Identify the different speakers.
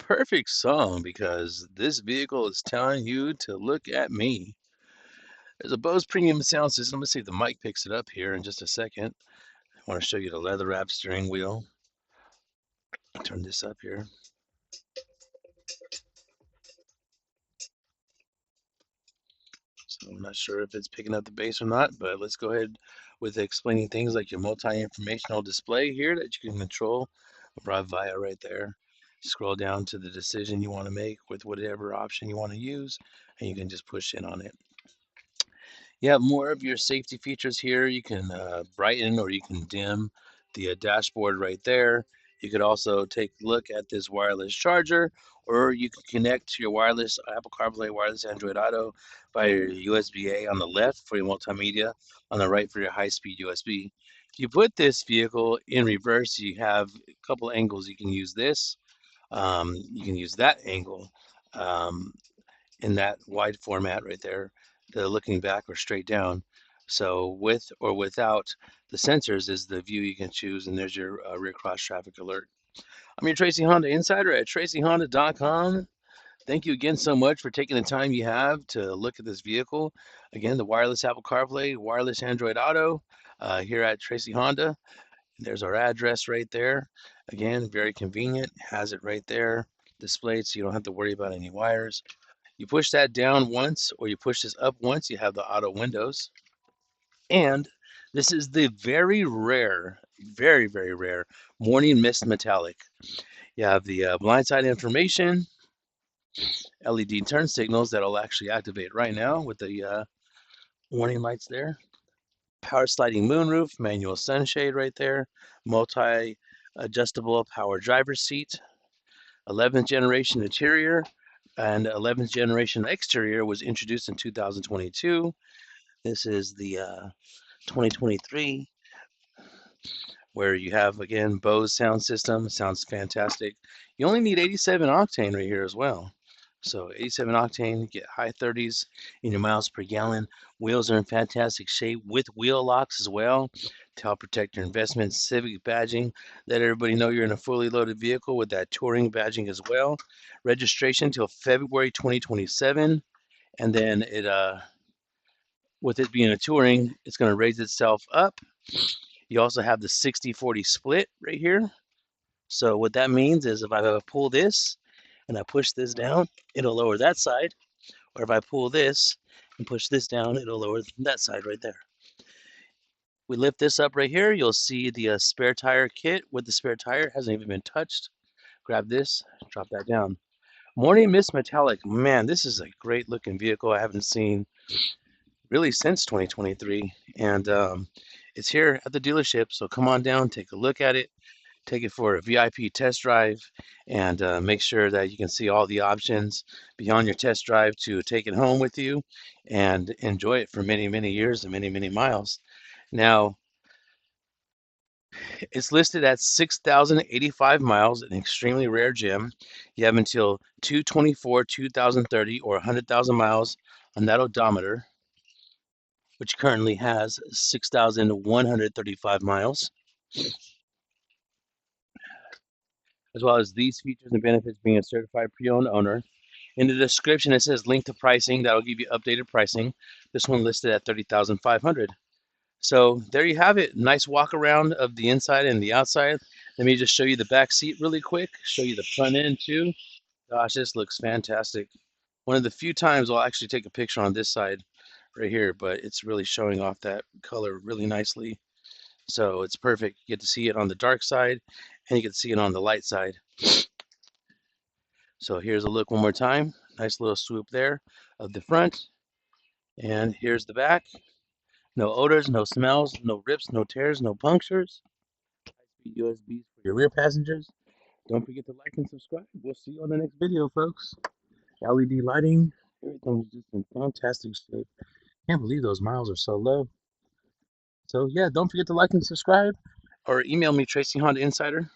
Speaker 1: perfect song because this vehicle is telling you to look at me. There's a Bose premium sound system. Let's see if the mic picks it up here in just a second. I want to show you the leather wrap steering wheel. Turn this up here. So I'm not sure if it's picking up the bass or not, but let's go ahead with explaining things like your multi-informational display here that you can control via right there. Scroll down to the decision you want to make with whatever option you want to use, and you can just push in on it. You have more of your safety features here. You can brighten or you can dim the dashboard right there. You could also take a look at this wireless charger, or you can connect to your wireless Apple CarPlay, wireless Android Auto via your USB-A on the left for your multimedia, on the right for your high-speed USB. If you put this vehicle in reverse, you have a couple angles. You can use this. You can use that angle. Um, in that wide format right there, the looking back or straight down. So with or without the sensors is the view you can choose, and there's your rear cross traffic alert. I'm your Tracy Honda Insider at tracyhonda.com. Thank you again so much for taking the time you have to look at this vehicle. Again, the wireless Apple CarPlay, wireless Android Auto here at Tracy Honda. There's our address right there. Again, very convenient. Has it right there displayed so you don't have to worry about any wires. You push that down once or you push this up once, you have the auto windows. And this is the very rare, very, very rare morning mist metallic. You have the blindside information, LED turn signals that'll actually activate right now with the warning lights there. Power sliding moonroof, manual sunshade right there, multi adjustable power driver's seat, 11th generation interior, and 11th generation exterior was introduced in 2022. This is the 2023, where you have again Bose sound system. Sounds fantastic. You only need 87 octane right here as well. So 87 octane, get high 30s in your miles per gallon. Wheels are in fantastic shape with wheel locks as well to help protect your investments. Civic badging, let everybody know you're in a fully loaded vehicle with that touring badging as well. Registration till February 2027, and then it with it being a touring, it's going to raise itself up. You also have the 60-40 split right here. So what that means is if I pull this and I push this down, it'll lower that side. Or if I pull this and push this down, it'll lower that side right there. We lift this up right here. You'll see the spare tire kit with the spare tire. Hasn't even been touched. Grab this, drop that down. Morning Mist Metallic. Man, this is a great looking vehicle I haven't seen really since 2023. And it's here at the dealership. So come on down, take a look at it. Take it for a VIP test drive and make sure that you can see all the options beyond your test drive to take it home with you and enjoy it for many, many years and many, many miles. Now, it's listed at 6,085 miles, an extremely rare gem. You have until 224, 2030, or 100,000 miles on that odometer, which currently has 6,135 miles, as well as these features and benefits being a certified pre-owned owner. In the description, it says link to pricing. That'll give you updated pricing. This one listed at 30,500. So there you have it. Nice walk around of the inside and the outside. Let me just show you the back seat really quick. Show you the front end too. Gosh, this looks fantastic. One of the few times I'll actually take a picture on this side right here, but it's really showing off that color really nicely. So it's perfect. You get to see it on the dark side and you get to see it on the light side. So here's a look one more time. Nice little swoop there of the front. And here's the back. No odors, no smells, no rips, no tears, no punctures. High-speed USBs for your rear passengers. Don't forget to like and subscribe. We'll see you on the next video, folks. LED lighting. Everything's just in fantastic shape. Can't believe those miles are so low. So yeah, don't forget to like and subscribe or email me, Tracy Honda Insider.